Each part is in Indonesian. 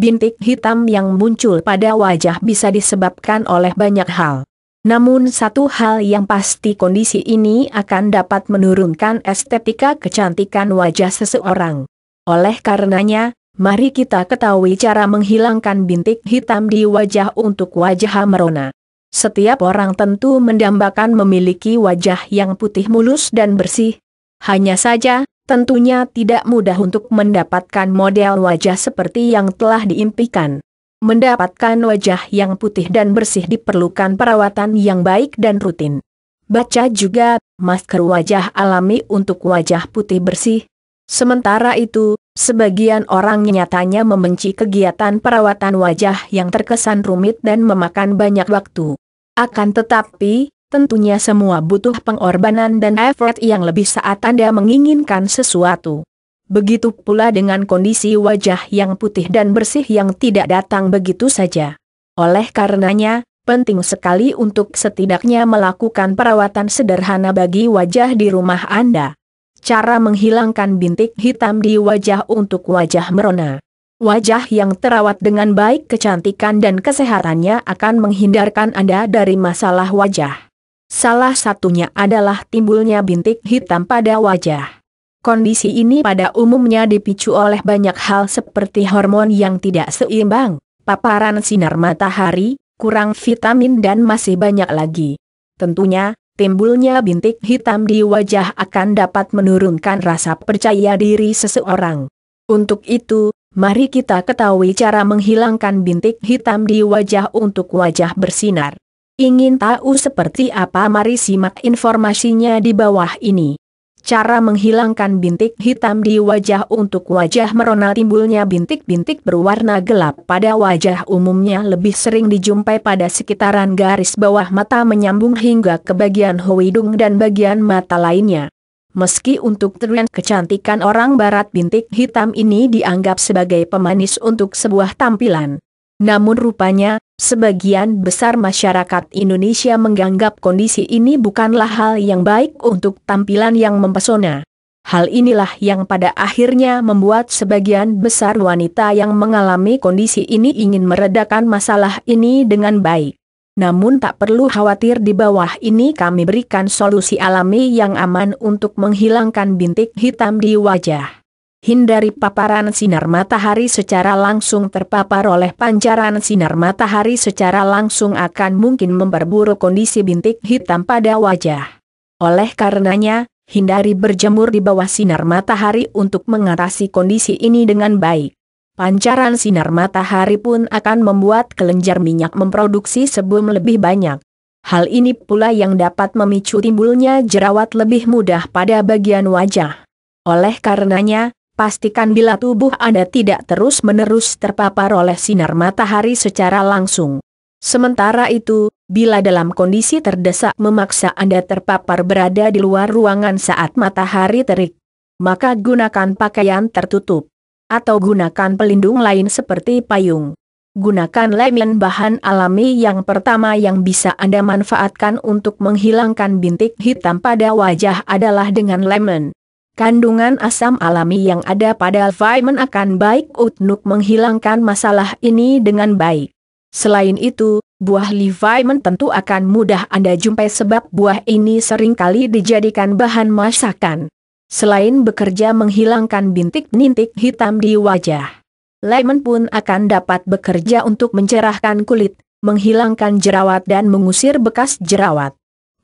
Bintik hitam yang muncul pada wajah bisa disebabkan oleh banyak hal. Namun satu hal yang pasti, kondisi ini akan dapat menurunkan estetika kecantikan wajah seseorang. Oleh karenanya, mari kita ketahui cara menghilangkan bintik hitam di wajah untuk wajah merona. Setiap orang tentu mendambakan memiliki wajah yang putih mulus dan bersih. Hanya saja, tentunya tidak mudah untuk mendapatkan model wajah seperti yang telah diimpikan. Mendapatkan wajah yang putih dan bersih diperlukan perawatan yang baik dan rutin. Baca juga, masker wajah alami untuk wajah putih bersih. Sementara itu, sebagian orang nyatanya membenci kegiatan perawatan wajah yang terkesan rumit dan memakan banyak waktu. Akan tetapi, tentunya semua butuh pengorbanan dan effort yang lebih saat Anda menginginkan sesuatu. Begitu pula dengan kondisi wajah yang putih dan bersih yang tidak datang begitu saja. Oleh karenanya, penting sekali untuk setidaknya melakukan perawatan sederhana bagi wajah di rumah Anda. Cara menghilangkan bintik hitam di wajah untuk wajah merona. Wajah yang terawat dengan baik kecantikan dan kesehatannya akan menghindarkan Anda dari masalah wajah. Salah satunya adalah timbulnya bintik hitam pada wajah. Kondisi ini pada umumnya dipicu oleh banyak hal seperti hormon yang tidak seimbang, paparan sinar matahari, kurang vitamin dan masih banyak lagi. Tentunya, timbulnya bintik hitam di wajah akan dapat menurunkan rasa percaya diri seseorang. Untuk itu, mari kita ketahui cara menghilangkan bintik hitam di wajah untuk wajah bersinar. Ingin tahu seperti apa? Mari simak informasinya di bawah ini. Cara menghilangkan bintik hitam di wajah untuk wajah merona. Timbulnya bintik-bintik berwarna gelap pada wajah umumnya lebih sering dijumpai pada sekitaran garis bawah mata menyambung hingga ke bagian hidung dan bagian mata lainnya. Meski untuk tren kecantikan orang barat bintik hitam ini dianggap sebagai pemanis untuk sebuah tampilan. Namun rupanya, sebagian besar masyarakat Indonesia menganggap kondisi ini bukanlah hal yang baik untuk tampilan yang mempesona. Hal inilah yang pada akhirnya membuat sebagian besar wanita yang mengalami kondisi ini ingin meredakan masalah ini dengan baik. Namun tak perlu khawatir, di bawah ini kami berikan solusi alami yang aman untuk menghilangkan bintik hitam di wajah. Hindari paparan sinar matahari secara langsung. Terpapar oleh pancaran sinar matahari secara langsung akan mungkin memperburuk kondisi bintik hitam pada wajah. Oleh karenanya, hindari berjemur di bawah sinar matahari untuk mengatasi kondisi ini dengan baik. Pancaran sinar matahari pun akan membuat kelenjar minyak memproduksi sebum lebih banyak. Hal ini pula yang dapat memicu timbulnya jerawat lebih mudah pada bagian wajah. Oleh karenanya, pastikan bila tubuh Anda tidak terus-menerus terpapar oleh sinar matahari secara langsung. Sementara itu, bila dalam kondisi terdesak memaksa Anda terpapar berada di luar ruangan saat matahari terik, maka gunakan pakaian tertutup. Atau gunakan pelindung lain seperti payung. Gunakan lemon, bahan alami yang pertama yang bisa Anda manfaatkan untuk menghilangkan bintik hitam pada wajah adalah dengan lemon. Kandungan asam alami yang ada pada lemon akan baik untuk menghilangkan masalah ini dengan baik. Selain itu, buah lemon tentu akan mudah Anda jumpai sebab buah ini seringkali dijadikan bahan masakan. Selain bekerja menghilangkan bintik-bintik hitam di wajah, lemon pun akan dapat bekerja untuk mencerahkan kulit, menghilangkan jerawat dan mengusir bekas jerawat.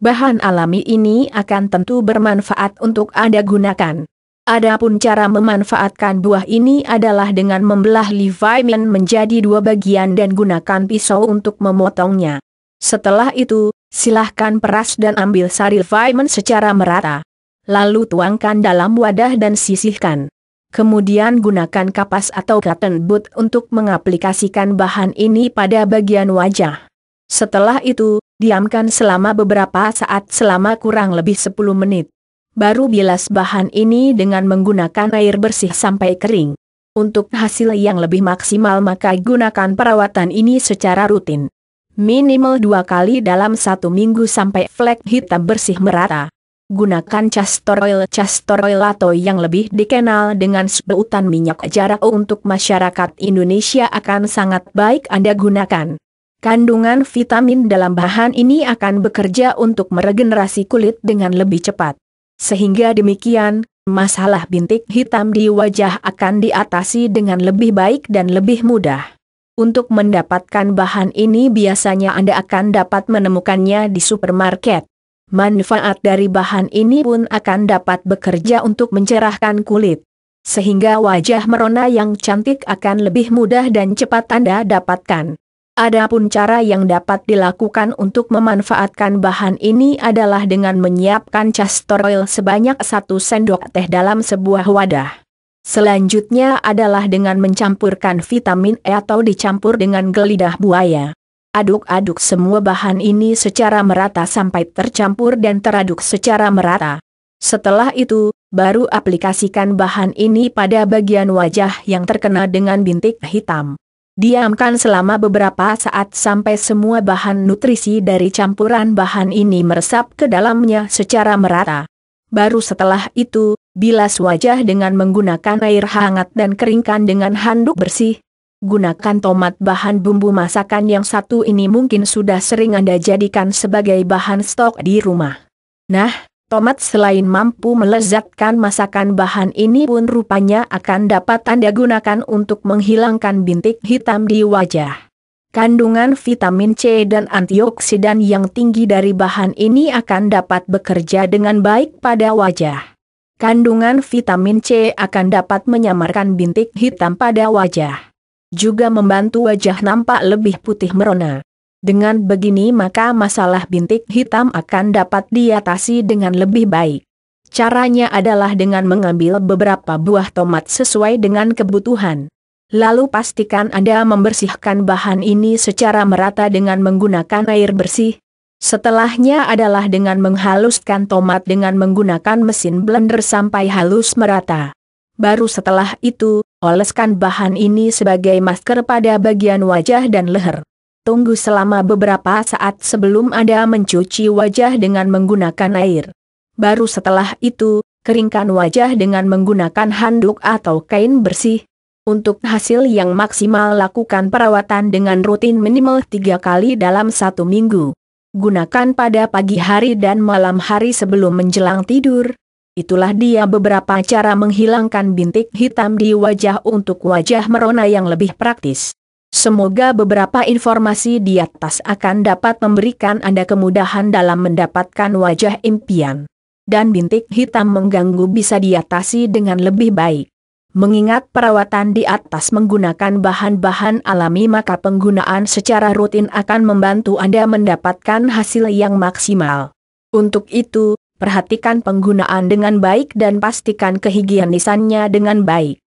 Bahan alami ini akan tentu bermanfaat untuk Anda gunakan. Adapun cara memanfaatkan buah ini adalah dengan membelah lemon menjadi 2 bagian dan gunakan pisau untuk memotongnya. Setelah itu, silahkan peras dan ambil sari lemon secara merata. Lalu tuangkan dalam wadah dan sisihkan. Kemudian gunakan kapas atau cotton bud untuk mengaplikasikan bahan ini pada bagian wajah. Setelah itu, diamkan selama beberapa saat selama kurang lebih 10 menit. Baru bilas bahan ini dengan menggunakan air bersih sampai kering. Untuk hasil yang lebih maksimal maka gunakan perawatan ini secara rutin. Minimal 2 kali dalam 1 minggu sampai flek hitam bersih merata. Gunakan castor oil atau yang lebih dikenal dengan sebutan minyak jarak untuk masyarakat Indonesia akan sangat baik Anda gunakan. Kandungan vitamin dalam bahan ini akan bekerja untuk meregenerasi kulit dengan lebih cepat. Sehingga demikian, masalah bintik hitam di wajah akan diatasi dengan lebih baik dan lebih mudah. Untuk mendapatkan bahan ini biasanya Anda akan dapat menemukannya di supermarket. Manfaat dari bahan ini pun akan dapat bekerja untuk mencerahkan kulit. Sehingga wajah merona yang cantik akan lebih mudah dan cepat Anda dapatkan. Adapun cara yang dapat dilakukan untuk memanfaatkan bahan ini adalah dengan menyiapkan castor oil sebanyak 1 sendok teh dalam sebuah wadah. Selanjutnya adalah dengan mencampurkan vitamin E atau dicampur dengan gelidah buaya. Aduk-aduk semua bahan ini secara merata sampai tercampur dan teraduk secara merata. Setelah itu, baru aplikasikan bahan ini pada bagian wajah yang terkena dengan bintik hitam. Diamkan selama beberapa saat sampai semua bahan nutrisi dari campuran bahan ini meresap ke dalamnya secara merata. Baru setelah itu, bilas wajah dengan menggunakan air hangat dan keringkan dengan handuk bersih. Gunakan tomat bahan bumbu masakan yang satu ini mungkin sudah sering Anda jadikan sebagai bahan stok di rumah. Nah, tomat selain mampu melezatkan masakan bahan ini pun rupanya akan dapat Anda gunakan untuk menghilangkan bintik hitam di wajah. Kandungan vitamin C dan antioksidan yang tinggi dari bahan ini akan dapat bekerja dengan baik pada wajah. Kandungan vitamin C akan dapat menyamarkan bintik hitam pada wajah. Juga membantu wajah nampak lebih putih merona. Dengan begini maka masalah bintik hitam akan dapat diatasi dengan lebih baik. Caranya adalah dengan mengambil beberapa buah tomat sesuai dengan kebutuhan. Lalu pastikan Anda membersihkan bahan ini secara merata dengan menggunakan air bersih. Setelahnya adalah dengan menghaluskan tomat dengan menggunakan mesin blender sampai halus merata. Baru setelah itu, oleskan bahan ini sebagai masker pada bagian wajah dan leher. Tunggu selama beberapa saat sebelum Anda mencuci wajah dengan menggunakan air. Baru setelah itu, keringkan wajah dengan menggunakan handuk atau kain bersih. Untuk hasil yang maksimal lakukan perawatan dengan rutin minimal 3 kali dalam 1 minggu. Gunakan pada pagi hari dan malam hari sebelum menjelang tidur. Itulah dia beberapa cara menghilangkan bintik hitam di wajah untuk wajah merona yang lebih praktis. Semoga beberapa informasi di atas akan dapat memberikan Anda kemudahan dalam mendapatkan wajah impian. Dan bintik hitam mengganggu bisa diatasi dengan lebih baik. Mengingat perawatan di atas menggunakan bahan-bahan alami maka penggunaan secara rutin akan membantu Anda mendapatkan hasil yang maksimal. Untuk itu, perhatikan penggunaan dengan baik dan pastikan kehigienisannya dengan baik.